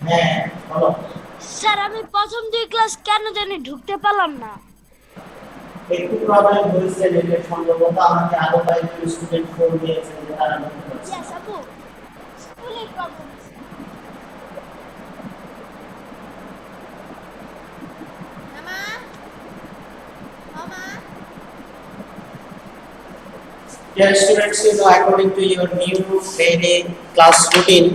হ্যাঁ, বলো। স্যার আমি প্রথম দুই ক্লাস কেন জানি ঢুকতে পারলাম না। একটু প্রবলেম হয়েছে রিলেটেড সম্ভবত আমাকে আরো কয়েকজন স্টুডেন্ট ফোন দিয়েছেন যে তারা ঢুকতে পারছে না। ইয়েস আপু, স্কুলে প্রবলেম আছে। মামা, মামা। Dear students, according to your new daily class routine,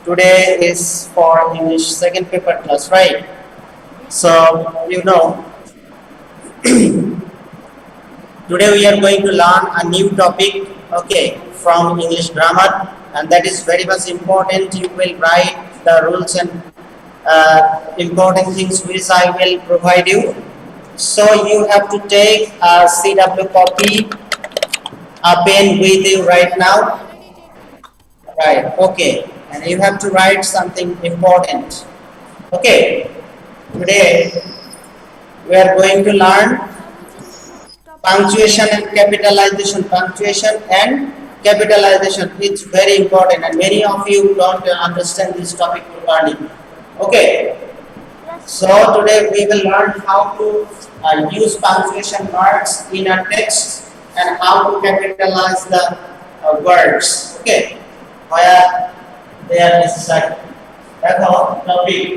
today is for English second paper class, right? So, today we are going to learn a new topic, okay, from English grammar, and that is very much important. You will write the rules and important things which I will provide you. So, you have to take a CW copy, a pen with you right now. Right, okay. And you have to write something important. Okay. Today we are going to learn punctuation and capitalization. Punctuation and capitalization. It's very important and many of you don't understand this topic properly. Okay. So today we will learn how to use punctuation marks in a text and how to capitalize the words. Okay. Where they are necessary. দেখো topic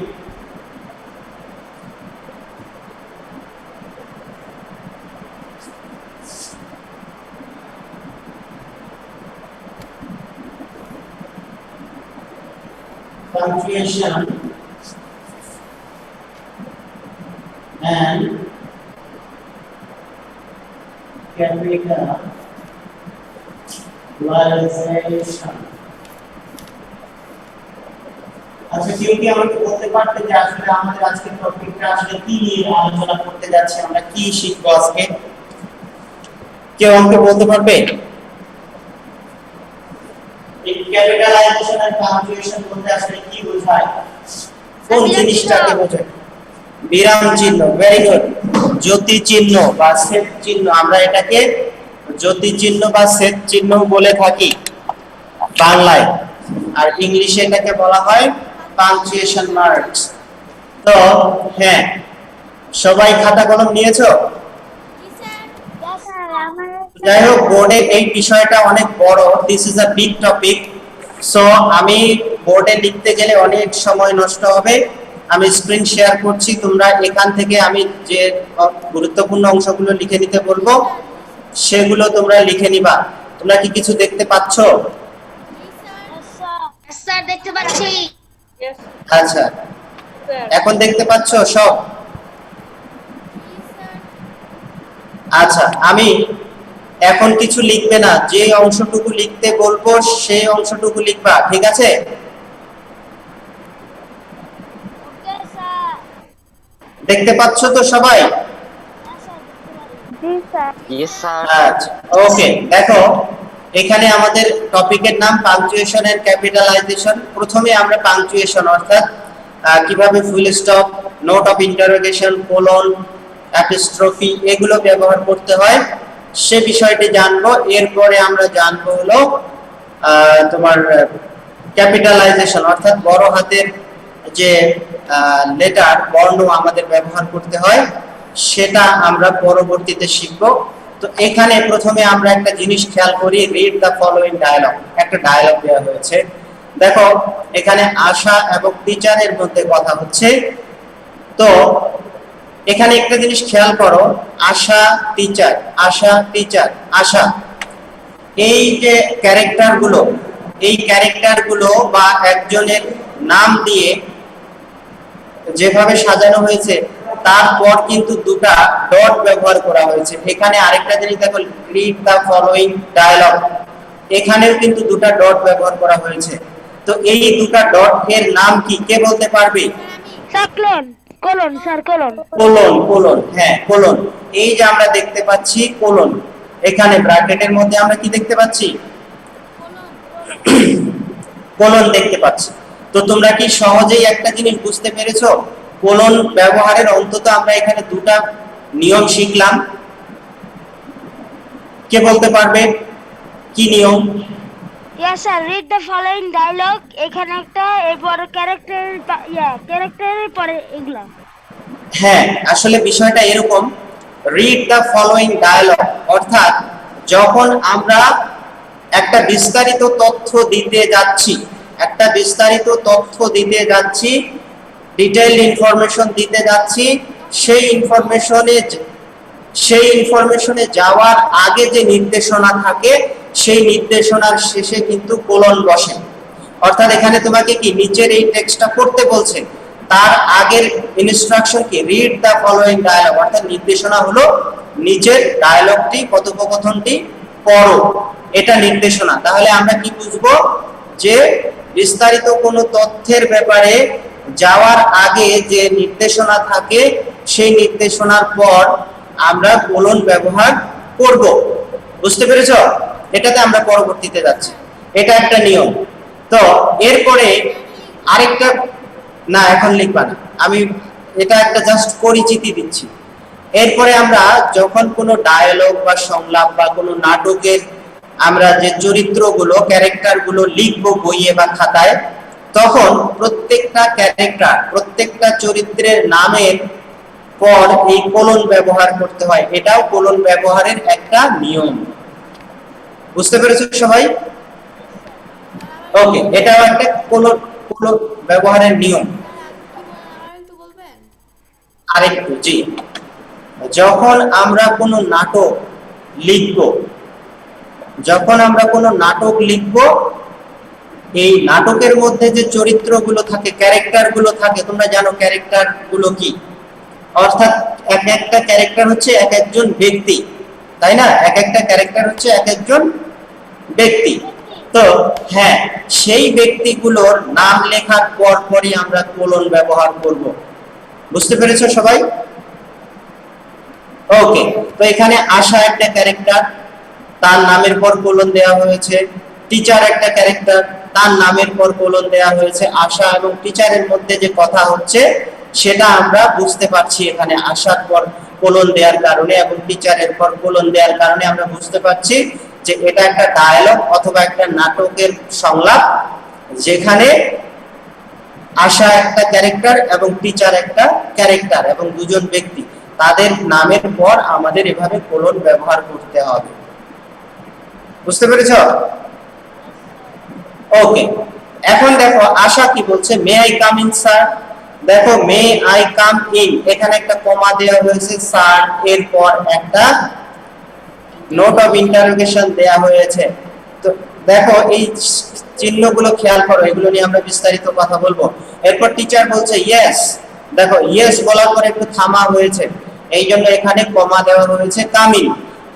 punctuation and capitalization. আচ্ছা কেউ কি আমাকে বলতে পারবে যে আসলে আমাদের আজকের টপিকটা আসলে কি নিয়ে আলোচনা করতে যাচ্ছি, আমরা কি শিখবো আজকে? কেউ আমাকে বলতে পারবে এই ক্যাপিটালাইজেশন আর পাঞ্চুয়েশন বলতে আসলে কি বোঝায়, কোন জিনিসটাকে বোঝায়? বিরাম চিহ্ন, ভেরি গুড। জ্যোতি চিহ্ন বা সেট চিহ্ন, আমরা এটাকে জ্যোতি চিহ্ন বা সেট চিহ্ন বলে থাকি বাংলায়, আর ইংলিশে এটাকে বলা হয় পাঞ্চুয়েশন মার্কস। তো হ্যাঁ, সবাই খাতা কলম নিয়েছো? যাই হোক, বোর্ডে এই বিষয়টা অনেক বড়, this is a big topic. So আমি বোর্ডে লিখতে গেলে অনেক সময় নষ্ট হবে। আমি স্ক্রিন শেয়ার করছি, তোমরা এখান থেকে আমি যে গুরুত্বপূর্ণ অংশগুলো লিখে নিতে বলবো সেগুলো তোমরা লিখে নিবা। তোমরা কি কিছু দেখতে পাচ্ছো? স্যার দেখতে পাচ্ছি। আচ্ছা, এখন দেখতে পাচ্ছো সব? আচ্ছা, আমি এখন কিছু লিখবে না, যে অংশটুকু লিখতে বলবো সেই অংশটুকু লিখবা, ঠিক আছে? দেখতে পাচ্ছো তো সবাই? আচ্ছা, ওকে। দেখো এখানে আমাদের টপিকের নাম পাংচুয়েশন এন্ড ক্যাপিটালাইজেশন। প্রথমে আমরা পাংচুয়েশন অর্থাৎ কিভাবে full stop, note of interrogation, colon, apostrophe এগুলো ব্যবহার করতে হয় সে বিষয়টি জানবো। এরপরে আমরা জানবো হলো তোমার ক্যাপিটালাইজেশন অর্থাৎ বড় হাতের যে লেটার বর্ণ আমাদের ব্যবহার করতে হয় সেটা আমরা পরবর্তীতে শিখব। তো এখানে প্রথমে আমরা একটা জিনিস খেয়াল করি, রিড দ্য ফলোইং ডায়ালগ। একটা ডায়ালগ দেওয়া হয়েছে, দেখো এখানে আশা এবং টিচারের মধ্যে কথা হচ্ছে। তো এখানে একটা জিনিস খেয়াল করো, আশা টিচার, আশা টিচার, আশা, এই যে ক্যারেক্টার গুলো, এই ক্যারেক্টার গুলো বা একজনের নাম দিয়ে যেভাবে সাজানো হয়েছে তারপর কিন্তু দুটা ডট ব্যবহার করা হয়েছে। এখানে আরেকটা জিনিস দেখো, রিড দ্য ফলোইং ডায়ালগ, এখানেও কিন্তু দুটা ডট ব্যবহার করা হয়েছে। তো এই দুটা ডট এর নাম কি, কে বলতে পারবে? Colon sir, colon. Colon, colon, হ্যাঁ কোলন। এই যে আমরা দেখতে পাচ্ছি কোলন, এখানে ব্র্যাকেটের মধ্যে আমরা কি দেখতে পাচ্ছি? কোলন দেখতে পাচ্ছি। তো তোমরা কি সহজেই একটা জিনিস বুঝতে পেরেছো? কোলন ব্যবহারের অন্তত আমরা এখানে দুটা নিয়ম শিখলাম। কে বলতে পারবে কি নিয়ম? Yes sir, read the following dialogue, এখানে একটা, এরপর ক্যারেক্টারের পরে এগুলা। হ্যাঁ, আসলে বিষয়টা এরকম, রিড দ্য ফলোইং ডায়লগ অর্থাৎ যখন আমরা একটা বিস্তারিত তথ্য দিতে যাচ্ছি, একটা বিস্তারিত তথ্য দিতে যাচ্ছি, ডিটেইলড ইনফরমেশন দিতে যাচ্ছি, সেই ইনফরমেশনে যাওয়ার আগে যে নির্দেশনা থাকে সেই নির্দেশনার শেষে কিন্তু কোলন বসে। অর্থাৎ এখানে তোমাকে কি নিচের এই টেক্সটটা পড়তে বলছে, তার আগের ইনস্ট্রাকশন কি রিড দ্য ফলোইং ডায়লগ, অর্থাৎ নির্দেশনা হলো নিচের ডায়লগটি, কথোপকথনটি পড়ো, এটা নির্দেশনা। তাহলে আমরা কি বুঝবো যে বিস্তারিত কোনো তথ্যের ব্যাপারে যাওয়ার আগে যে নির্দেশনা থাকে সেই নির্দেশনার পর আমরা কোলন ব্যবহার করব। বুঝতে পেরেছো? এটাতে আমরা পরবর্তীতে যাচ্ছি, এটা একটা নিয়ম। তো এরপরে আরেকটা, না এখন লিখবা না, আমি এটা একটা জাস্ট পরিচিতি দিচ্ছি। এরপরে আমরা যখন কোনো ডায়ালগ বা সংলাপ বা কোনো নাটকের আমরা যে চরিত্রগুলো, ক্যারেক্টারগুলো লিখবো বইয়ে বা খাতায়, তখন প্রত্যেকটা ক্যারেক্টার, প্রত্যেকটা চরিত্রের নামের পর এই কোলন ব্যবহার করতে হয়। এটাও কোলন ব্যবহারের একটা নিয়ম। বুঝতে পেরেছো সবাই? ওকে, এটাও একটা কোলন কোলন ব্যবহারের নিয়ম। আরেকটু, জি, যখন আমরা কোনো নাটক লিখব, যখন আমরা কোনো নাটক লিখব, এই নাটকের মধ্যে যে চরিত্রগুলো থাকে, ক্যারেক্টারগুলো থাকে, তোমরা জানো ক্যারেক্টারগুলো কি, অর্থাৎ এক একটা ক্যারেক্টার হচ্ছে এক একজন ব্যক্তি, তাই না? এক একটা ক্যারেক্টার হচ্ছে এক একজন ব্যক্তি। তো হ্যাঁ, সেই ব্যক্তিগুলোর নাম লেখার পর পরই আমরা কোলন ব্যবহার করব। বুঝতে পেরেছো সবাই? ওকে, তো এখানে আশা একটা ক্যারেক্টার, তার নামের পর কোলন দেওয়া হয়েছে। টিচার একটা ক্যারেক্টার, তার নামের পর কোলন দেওয়া হয়েছে। আশা এবং টিচারের মধ্যে যে কথা হচ্ছে সেটা আমরা বুঝতে পারছি এখানে আশার পর কোলন দেওয়ার কারণে এবং টিচারের পর কোলন দেওয়ার কারণে আমরা বুঝতে পারছি যে এটা একটা ডায়ালগ অথবা একটা নাটকের সংলাপ, যেখানে আশা একটা ক্যারেক্টার এবং টিচার একটা ক্যারেক্টার এবং দুজন ব্যক্তি, তাদের নামের পর আমাদের এভাবে কোলন ব্যবহার করতে হবে। বুঝতে পেরেছো? ওকে, এখন দেখো আশা কি বলছে, may I come in sir. দেখো মে আই কাম ইন, এখানে একটা কমা দেওয়া হয়েছে, স্যার এরপর একটা নোট অফ ইন্টারোগেশন দেয়া হয়েছে। তো দেখো এই চিহ্নগুলো খেয়াল করো, এগুলো নিয়ে আমরা বিস্তারিত কথা বলবো। এরপর টিচার বলছে ইয়েস, দেখো ইয়েস বলার পরে একটু থামা হয়েছে, এই জন্য এখানে কমা দেওয়া হয়েছে। কামিং,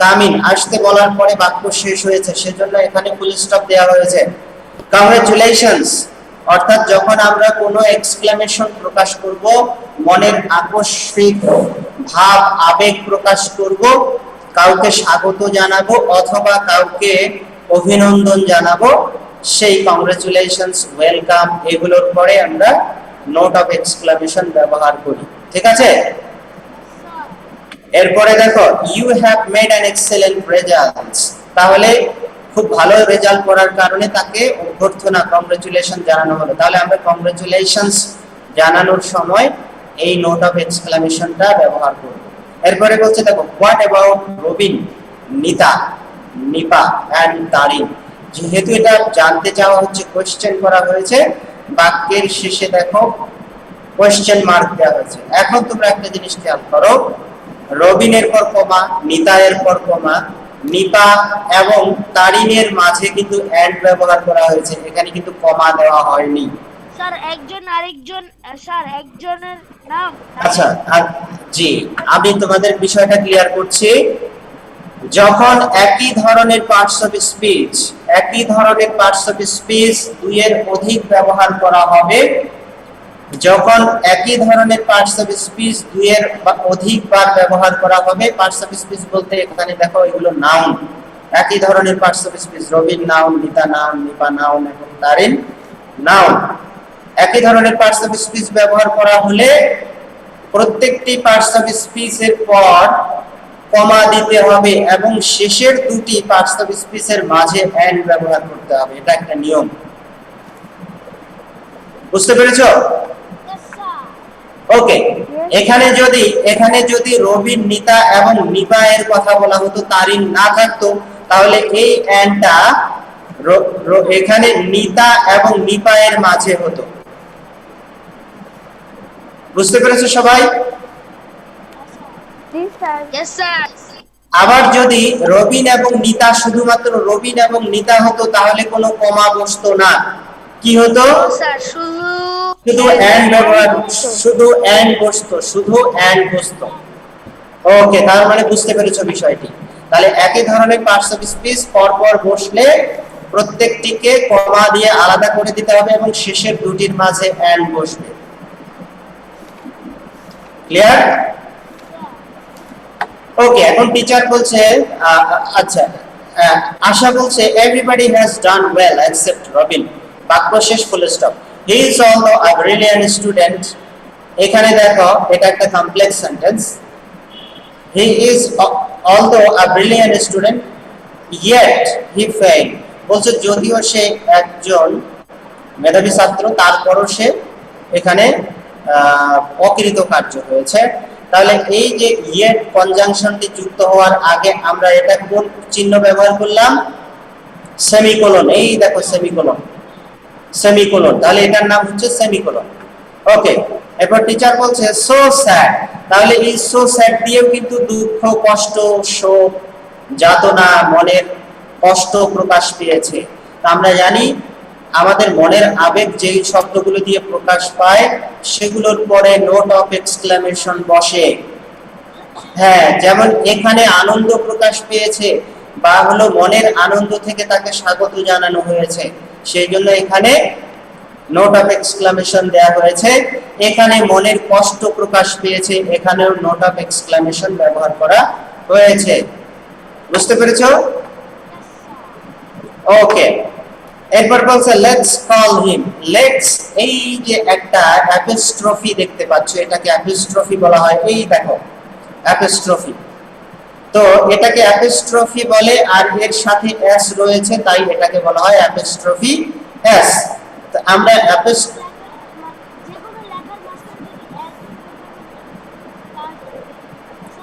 কামিং আসতে বলার পরে বাক্য শেষ হয়েছে, সেজন্য এখানে ফুল স্টপ দেওয়া হয়েছে। কংগ্রাচুলেশনস, অর্থাৎ যখন আমরা কোনো এক্সক্লেমেশন প্রকাশ করব, মনের আকস্মিক ভাব আবেগ প্রকাশ করব, কাউকে স্বাগত জানাবো অথবা কাউকে অভিনন্দন জানাবো, সেই কংগ্রাচুলেশনস, ওয়েলকাম এগুলোর পরে আমরা নোট অফ এক্সক্লেমেশন ব্যবহার করি। ঠিক আছে? এরপরে দেখো you have made an excellent results, তাহলে খুব ভালো রেজাল্ট করার কারণে তাকে অভ্যর্থনা, কংগ্রাচুলেশন জানানো হলো। তাহলে আমরা কংগ্রাচুলেশনস জানানোর সময় এই নোট অফ এক্সক্লেমেশনটা ব্যবহার করব। এরপরে বলছে দেখো what about Robin, Nita, Nipa and Tarin. যেহেতু এটা জানতে চাওয়া হচ্ছে, কোশ্চেন করা হয়েছে, বাক্যের শেষে দেখো কোশ্চেন মার্ক দেওয়া হয়েছে। এখন তোমরা একটা জিনিস খেয়াল করো, রবিনের পর কমা, নিতায়ের পর কমা, নিপা এবং তারিনের মাঝে কিন্তু এন্ড ব্যবহার করা হয়েছে, এখানে কিন্তু কমা দেওয়া হয়নি। স্যার একজন আরেকজন, স্যার একজনের নাম। আচ্ছা, জি, আমি তোমাদের বিষয়টা ক্লিয়ার করছি। যখন একই ধরনের পার্টস অফ স্পিচ, একই ধরনের পার্টস অফ স্পিচ দুইয়ের অধিক ব্যবহার করা হবে, যখন একই ধরনের পার্টস অফ স্পিচ দুইয়ের অধিকবার ব্যবহার করা হবে, পার্টস অফ স্পিচ বলতে এখানে দেখো এগুলো নাউন, একই ধরনের parts of speech, Robin noun, Nita noun, Nipa noun এবং তারিন নাউন, একই ধরনের পার্টস অফ স্পিচ ব্যবহার করা হলে প্রত্যেকটি পার্টস অফ স্পিচের পর কমা দিতে হবে এবং শেষের দুটি পার্টস অফ স্পিচের মাঝে এন্ড ব্যবহার করতে হবে, এটা একটা নিয়ম। বুঝতে পেরেছো? Yes, sir. ওকে, এখানে যদি রবিন, নিতা এবং নিপা এর কথা বলা হতো, তারিন না থাকতো, তাহলে এই এন্ডটা এখানে নিতা এবং নিপা এর মাঝে হতো। বুঝতে পেরেছো সবাই? Yes, sir. আবার যদি রবিন এবং নিতা, শুধুমাত্র রবিন এবং নিতা হতো, তাহলে কোনো কমা বসতো না। কি হতো? স্যার শুধু এন্ড ব্যবহার, শুধু এন্ড বসতো। ওকে, তার মানে বুঝতে পেরেছো বিষয়টি। তাহলে একই ধরনের পার্টস অফ স্পিচ পরপর বসলে প্রত্যেকটিকে কমা দিয়ে আলাদা করে দিতে হবে এবং শেষের দুটির মাঝে এন্ড বসবে। ক্লিয়ার? ওকে, এখন টিচার বলছে, আচ্ছা, আশা বলছে everybody has done well except Robin. বাক্য শেষ, full stop. He is also a brilliant student. এখানে দেখো, এটা একটা complex sentence. He is also a brilliant student yet he failed। বলছে যদিও সে একজন মেধাবী ছাত্র, তারপরও সে এখানে অকৃতকার্য হয়েছে। তাহলে এই যে yet কনজাংশনটি যুক্ত হওয়ার আগে আমরা এটা কোন চিহ্ন ব্যবহার করলাম? সেমিকোলন। এই দেখো সেমিকোলন, তাহলে এটার নাম হচ্ছে সেমিকোলন। ওকে, এরপর টিচার বলছে সো স্যাড। তাহলে এই সো স্যাড দিয়েও কিন্তু দুঃখ, কষ্ট, শোক, যাতনা, মনের কষ্ট প্রকাশ পেয়েছে। আমরা জানি আমাদের মনের আবেগ যেই শব্দগুলো দিয়ে প্রকাশ পায় সেগুলোর পরে নোট অফ এক্সক্লামেশন বসে। হ্যাঁ, যেমন এখানে আনন্দ প্রকাশ পেয়েছে বা হলো মনের আনন্দ থেকে তাকে স্বাগত জানানো হয়েছে, সেই জন্য এখানে নোট অফ এক্সক্লামেশন দেয়া হয়েছে। এখানে মনের কষ্ট প্রকাশ পেয়েছে, এখানেও নোট অফ এক্সক্লামেশন ব্যবহার করা হয়েছে। বুঝতে পেরেছো? ওকে, এরপর বলছে লেটস কল হিম। লেটস, এই যে একটা অ্যাপোস্ট্রফি দেখতে পাচ্ছ, এটাকে অ্যাপোস্ট্রফি বলা হয়। এই দেখো অ্যাপোস্ট্রফি, তো এটাকে অ্যাপোস্ট্রফি বলে, আর এর সাথে এস রয়েছে, তাই এটাকে বলা হয় অ্যাপোস্ট্রফি এস। তো আমরা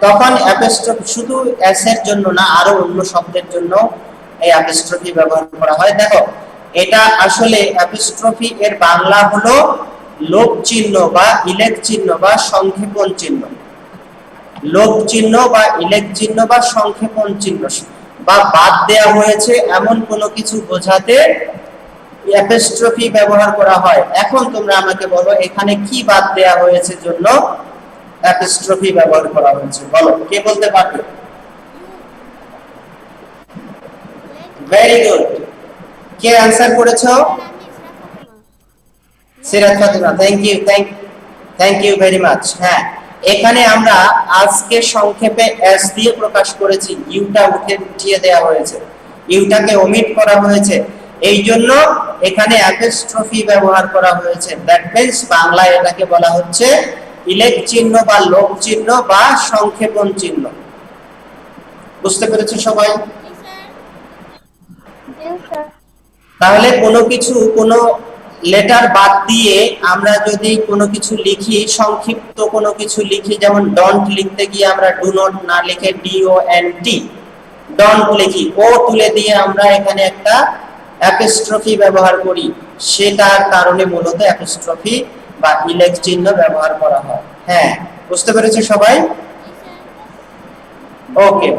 তখন অ্যাপোস্ট্রফি শুধু এস এর জন্য না, আরো অন্য শব্দের জন্য এই অ্যাপোস্ট্রফি ব্যবহার করা হয়। দেখো, এটা আসলে অ্যাপোস্ট্রফি এর বাংলা হলো লোপ চিহ্ন বা ইলেক চিহ্ন বা সংক্ষেপণ চিহ্ন। লোপ চিহ্ন বা ইলেক চিহ্ন বা সংক্ষেপণ চিহ্ন বা বাদ দেয়া হয়েছে এমন কোনো কিছু বোঝাতে অ্যাপোস্ট্রফি ব্যবহার করা হয়। এখন তোমরা আমাকে বলো এখানে কি বাদ দেয়া হয়েছে জন্য অ্যাপোস্ট্রফি ব্যবহার করা হয়েছে? বলো, কে বলতে পারবে? Very good. কে आंसर করেছো? Sirat Fatima, thank you very much. হ্যাঁ, এখানে আমরা আজকে সংক্ষেপে এস দিয়ে প্রকাশ করেছি, ইউটা উঠিয়ে দেওয়া হয়েছে, ইউটাকে ওমিট করা হয়েছে, এই জন্য এখানে অ্যাপোস্ট্রফি ব্যবহার করা হয়েছে। দ্যাট মিন্স বাংলায় এটাকে বলা হচ্ছে ইলেক চিহ্ন বা লোপ চিহ্ন বা সংক্ষেপণ চিহ্ন। বুঝতে পেরেছো সবাই? তাহলে কোনো লেটার বাদ দিয়ে আমরা যদি কোনো কিছু লিখি, সংক্ষিপ্ত কোনো কিছু লিখি, যেমন ডন্ট লিখতে গিয়ে আমরা ডু নট না লিখে DONT ডন্ট লিখি, ও তুলে দিয়ে আমরা এখানে একটা অ্যাপোস্ট্রফি ব্যবহার করি, সেটার কারণে মূলত অ্যাপোস্ট্রফি বা ইলেক চিহ্ন ব্যবহার করা হয়। হ্যাঁ, বুঝতে পেরেছো সবাই? ওকে,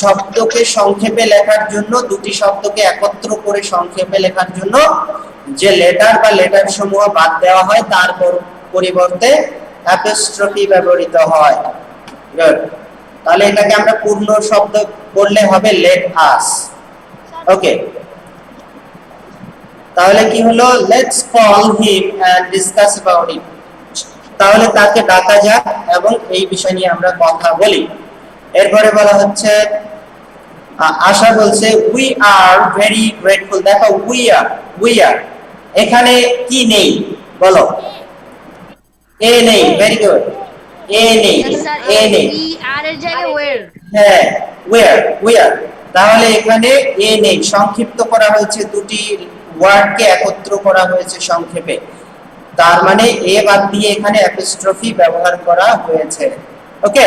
শব্দকে সংক্ষেপে লেখার জন্য, দুটি শব্দকে একত্র করে সংক্ষেপে লেখার জন্য যে লেটার বা লেটার সমূহ বাদ দেওয়া হয় তার পরিবর্তে অ্যাপোস্ট্রফি ব্যবহৃত হয়। গুড। তাহলে এটাকে আমরা পূর্ণ শব্দ করলে হবে লেট আস। ওকে, তাহলে কি হলো? Let's call him and discuss about it. তাহলে তাকে ডাকা যাক এবং এই বিষয় নিয়ে আমরা কথা বলি। এরপরে বলা হচ্ছে, আশা বলছে উই আর ভেরি গ্রেটফুল। দেখো উই আর এখানে কি নেই? বলো, এ নেই। Very good. এ নেই, Yes, sir. এ নেই। We are এর জায়গায় where. হ্যাঁ, ওয়ার, তাহলে এখানে এ নেই, সংক্ষিপ্ত করা হয়েছে, দুটি ওয়ার্ডকে একত্র করা হয়েছে সংক্ষেপে, তার মানে এ বাদ দিয়ে এখানে অ্যাপোস্ট্রফি ব্যবহার করা হয়েছে। ওকে,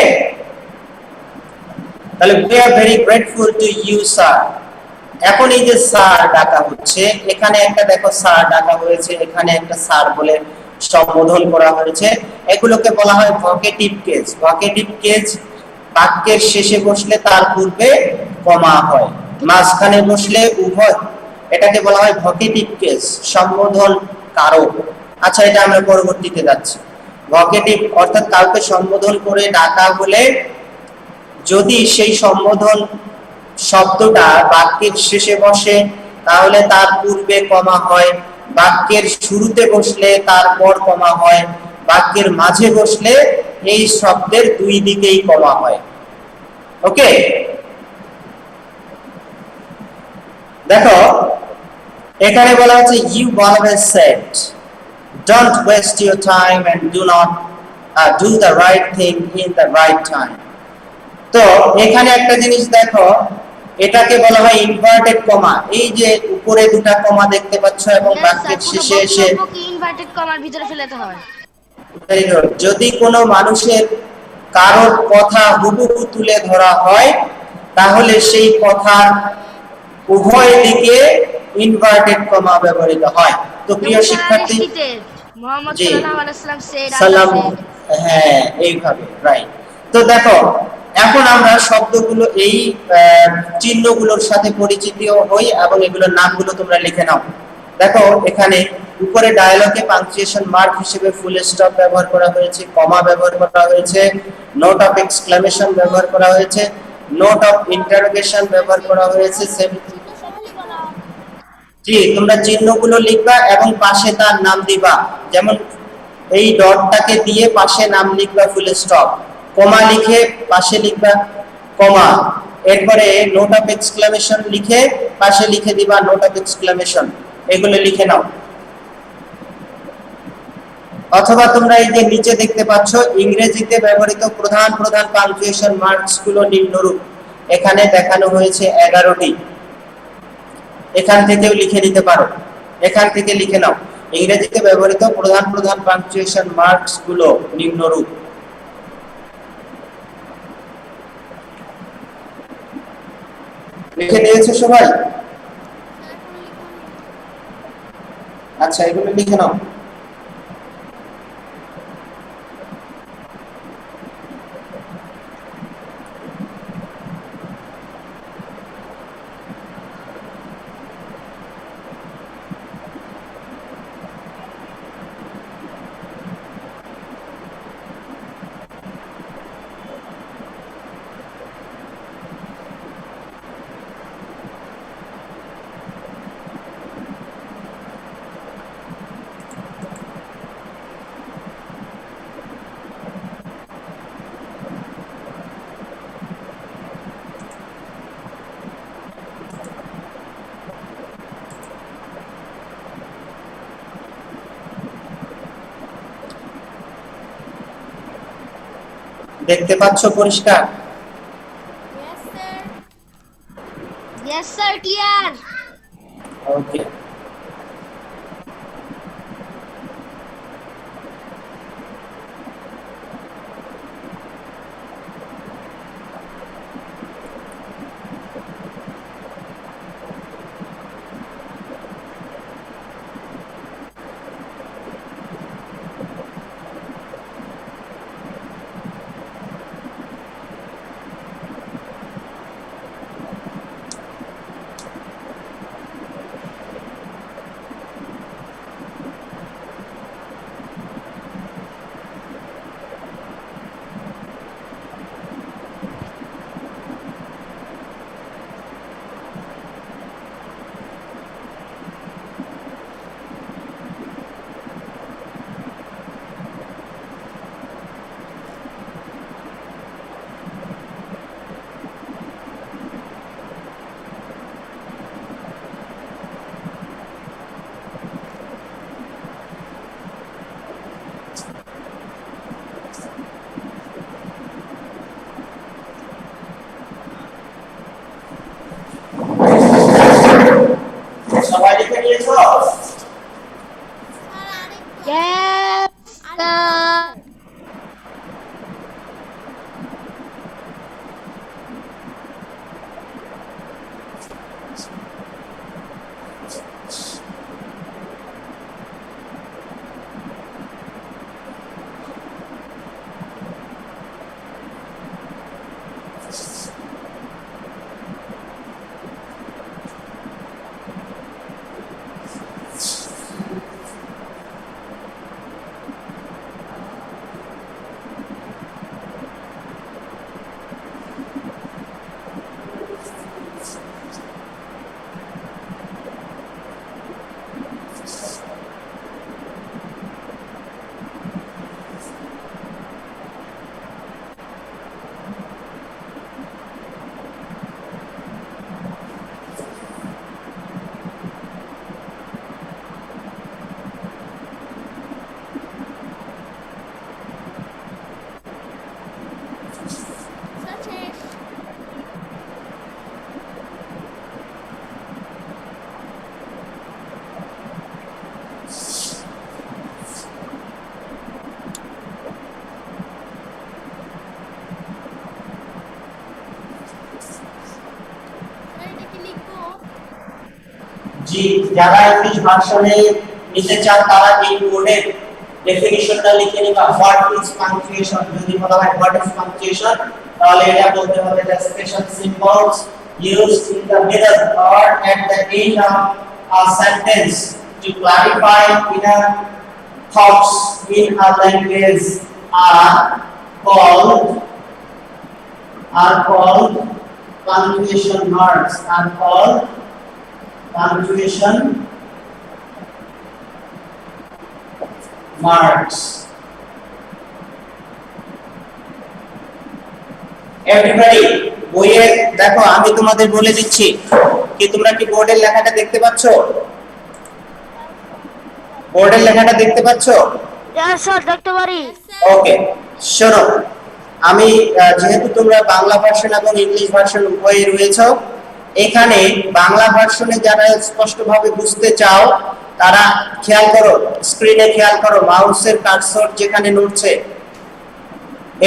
তাহলে we are very grateful to you sir। এখন এই যে স্যার ডাকা হচ্ছে, এখানে একটা দেখো স্যার ডাকা হয়েছে, এখানে একটা স্যার বলে সম্বোধন করা হয়েছে, এগুলোকে বলা হয় ভোকেটিভ কেস। ভোকেটিভ কেস বাক্যের শেষে বসলে তার পূর্বে কমা হয়, মাঝখানে বসলে উভয়, এটাকে বলা হয় ভোকেটিভ কেস, সম্বোধন কারক। আচ্ছা, এটা আমরা পরবর্তীতে যাচ্ছি। ভোকেটিভ অর্থাৎ কাউকে সম্বোধন করে ডাকা হলে যদি সেই সম্বোধন শব্দটা বাক্যের শেষে বসে তাহলে তার পূর্বে কমা হয়, বাক্যের শুরুতে বসলে তারপর কমা হয়, বাক্যের মাঝে বসলে এই শব্দের দুই দিকেই কমা হয়। ওকে, দেখো এখানে বলা হচ্ছে you always said don't waste your time and do not do the right thing in the right time. তো এখানে একটা জিনিস দেখো, এটাকে বলা হয় ইনভার্টেড কমা। এই যে উপরে দুটো কমা দেখতে পাচ্ছ এবং Yes, sir. বাক্যের পুরো শেষে এসে, বক্তব্যকে ইনভার্টেড কমার ভিতরে ফেলাতে হয়। ভেরি গুড, যদি কোনো মানুষের কারোর কথা হুবহু তুলে ধরা হয় তাহলে সেই কথার উভয় দিকে ইনভার্টেড কমা ব্যবহৃত হয়। তো প্রিয় শিক্ষার্থী, মুহাম্মদ জি, সাল্লাল্লাহু আলাইহি ওয়াসাল্লাম said, সালাম, Allah said। হ্যাঁ এইভাবে, রাইট। তো দেখো এখন আমরা শব্দগুলো এই চিহ্নগুলোর সাথে পরিচিত হই এবং এগুলোর নামগুলো তোমরা লিখে নাও। দেখো এখানে উপরে ডায়ালগে পাংচুয়েশন মার্ক হিসেবে ফুল স্টপ ব্যবহার করা হয়েছে, কমা ব্যবহার করা হয়েছে, নোট অফ এক্সক্লেমেশন ব্যবহার করা হয়েছে, নোট অফ ইন্টারোগেশন ব্যবহার করা হয়েছে। জি, তোমরা চিহ্নগুলো লিখবা এবং পাশে তার নাম দিবা, যেমন এই ডটটাকে দিয়ে পাশে নাম লিখবা ফুল স্টপ, কমা লিখে পাশে লিখবা কমা, এরপরে নোট অফ এক্সক্লেমেশন লিখে পাশে লিখে দিবা নোট অফ এক্সক্লেমেশন। এগুলো লিখে নাও। অথবা তোমরা এই যে নিচে দেখতে পাচ্ছ ইংরেজিতে ব্যবহৃত প্রধান প্রধান পাংচুয়েশন মার্কস গুলো নিম্নরূপ, এখানে দেখানো হয়েছে 11টি, এখান থেকেও লিখে নিতে পারো, এখান থেকে লিখে নাও। ইংরেজিতে ব্যবহৃত প্রধান প্রধান পাংচুয়েশন মার্কস গুলো নিম্নরূপ। লিখে নিয়েছো সবাই? আচ্ছা, এগুলো লিখে নাও। দেখতে পাচ্ছ পরিষ্কার? Yes sir, clear। ওকে, স্যার জি, যারা ইংলিশ ভার্সনে নিতে চান তারা এই বোর্ডের ডেফিনিশনটা লিখে নিবা। হোয়াট ইজ পাংচুয়েশন, যদি বলা হয় হোয়াট ইজ পাংচুয়েশন তাহলে এটা বলতে হবে the special symbols used in the middle or at the end of a sentence to clarify inner thoughts in a language are called punctuation marks, are called punctuation marks. Everybody, বইয়ে দেখো আমি তোমাদের বলে দিচ্ছি কি তোমরা কি বোর্ডের লেখাটা দেখতে পাচ্ছ? বোর্ডের লেখাটা দেখতে পাচ্ছ? হ্যাঁ স্যার দেখতে পারি। ওকে, শোনো, আমি যেহেতু তোমরা বাংলা ভার্সন এবং ইংলিশ ভার্সন উভয়ই রয়েছে, এখানে বাংলা ভার্সনে যারা স্পষ্টভাবে বুঝতে চাও তারা খেয়াল করো, স্ক্রিনে খেয়াল করো, মাউসের কার্সর যেখানে নড়ছে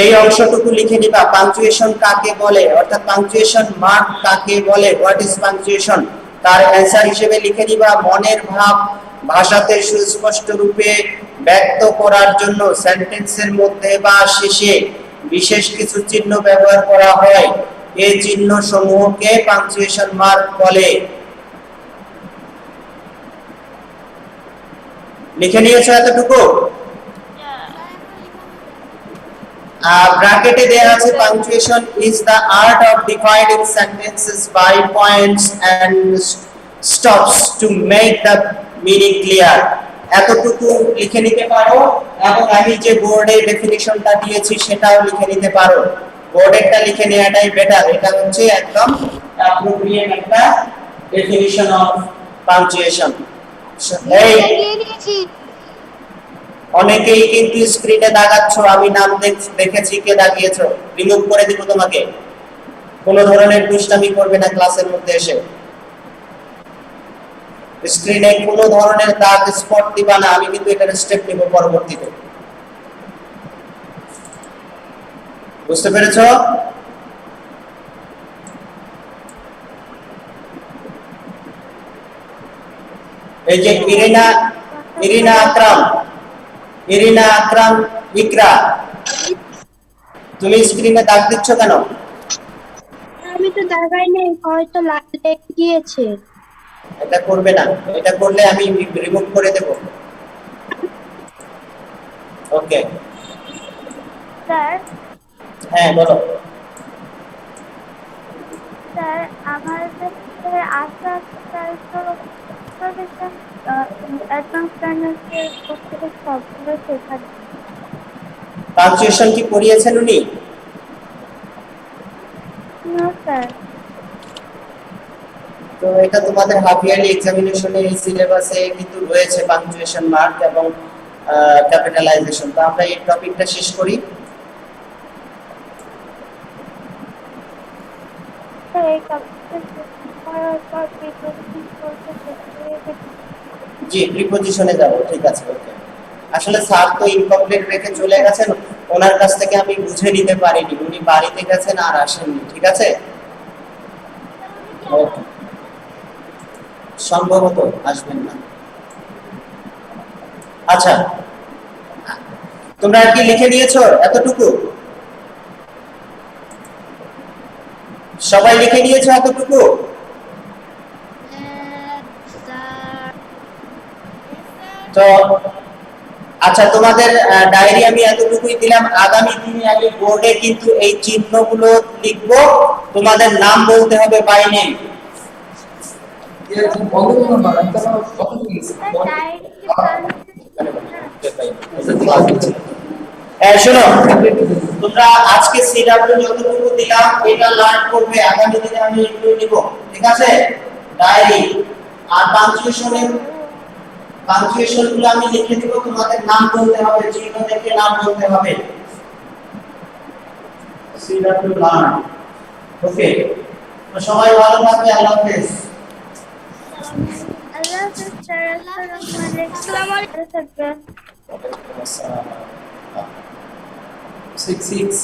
এই অংশটুকু লিখে নিবা। পাংচুয়েশন কাকে বলে, অর্থাৎ পাংচুয়েশন মার্ক কাকে বলে, হোয়াট ইজ পাংচুয়েশন, তার অ্যানসার হিসেবে লিখে নিবা মনের ভাব ভাষাতে সুস্পষ্ট রূপে ব্যক্ত করার জন্য সেন্টেন্সের মধ্যে বা শেষে বিশেষ কিছু চিহ্ন ব্যবহার করা হয়, এই চিহ্ন সমূহকে পাংচুয়েশন মার্ক বলে। লিখে নিয়েছো এতটুকু? ব্র্যাকেটে দেয়া আছে punctuation is the art of dividing sentences by points and stops to make the meaning clear. এতটুকু লিখে নিতে পারো এবং আমি যে বোর্ডে ডেফিনিশনটা দিয়েছি সেটাও লিখে নিতে পারো। বোর্ডেরটা লিখে নেওয়াটাই বেটার, এটা হচ্ছে একদম অ্যাপ্রোপ্রিয়েট একটা ডেফিনিশন অফ পাংচুয়েশন। এই অনেকেই কিন্তু স্ক্রিনে দাগাচ্ছ, আমি নাম দেখেছি কে দাগিয়েছো, রিমুভ করে দিব তোমাকে। কোনো ধরনের দুষ্টামি করবে না ক্লাসের মধ্যে এসে, স্ক্রিনে কোনো ধরনের দাগ স্পট দিবা না, আমি কিন্তু এটার স্টেপ নিব পরবর্তীতে। বুঝতে পেরেছো? এই যে ইরিনা আকরাম ইকরা, তুমি স্ক্রিনে দাগ দিচ্ছ কেন? আমি তো দাগাই নাই, হয়তো লাগতে গিয়েছে। এটা করবে না, এটা করলে আমি রিমুভ করে দেব। ওকে স্যার, হ্যাঁ বলো। স্যার আমার আশা স্যার তো অ্যাডভান্স লার্নার্সের প্রত্যেকের সবগুলো শেখা। পাংচুয়েশন কি পড়িয়েছেন উনি? না স্যার। তো এটা তোমাদের হাফ ইয়ারলি এক্সামিনেশনে এই সিলেবাসে কিন্তু রয়েছে পাংচুয়েশন মার্ক এবং ক্যাপিটালাইজেশন। তো আমরা এই টপিকটা শেষ করি। জি, প্রিপজিশনে যাব, ঠিক আছে। ওকে, আসলে স্যার তো ইনকমপ্লিট রেখে চলে গেছেন, ওনার কাছ থেকে আমি বুঝে নিতে পারিনি, উনি বাড়িতে গেছেন আর আসেননি। ঠিক আছে, সম্ভবত আসবেন না। আচ্ছা, তোমরা কি লিখে নিয়েছো এতটুকু? সবাই লিখে নিয়েছো এতটুকু? তো আচ্ছা, তোমাদের ডায়েরি আমি এতটুকুই দিলাম। আগামী দিনে আমি বোর্ডে কিন্তু এই চিহ্নগুলো লিখবো, তোমাদের নাম বলতে হবে বাই নেম। শোনো, তোমরা আজকে সিডব্লিউ যতটুকু দিলাম এটা লার্ন করবে, আগামী দিনে আমি এগুলো নিব। ঠিক আছে, ডায়েরি আর পাঞ্চুয়েশন গুলো আমি লিখে দিব, তোমাদের নাম বলতে হবে, চিহ্ন দেখে নাম বলতে হবে। CW learn. ওকে, তো সবাই ভালো থাকবে, আল্লাহ হাফেজ। আল্লাহ হাফেজ স্যার, আসসালামু আলাইকুম। 6 6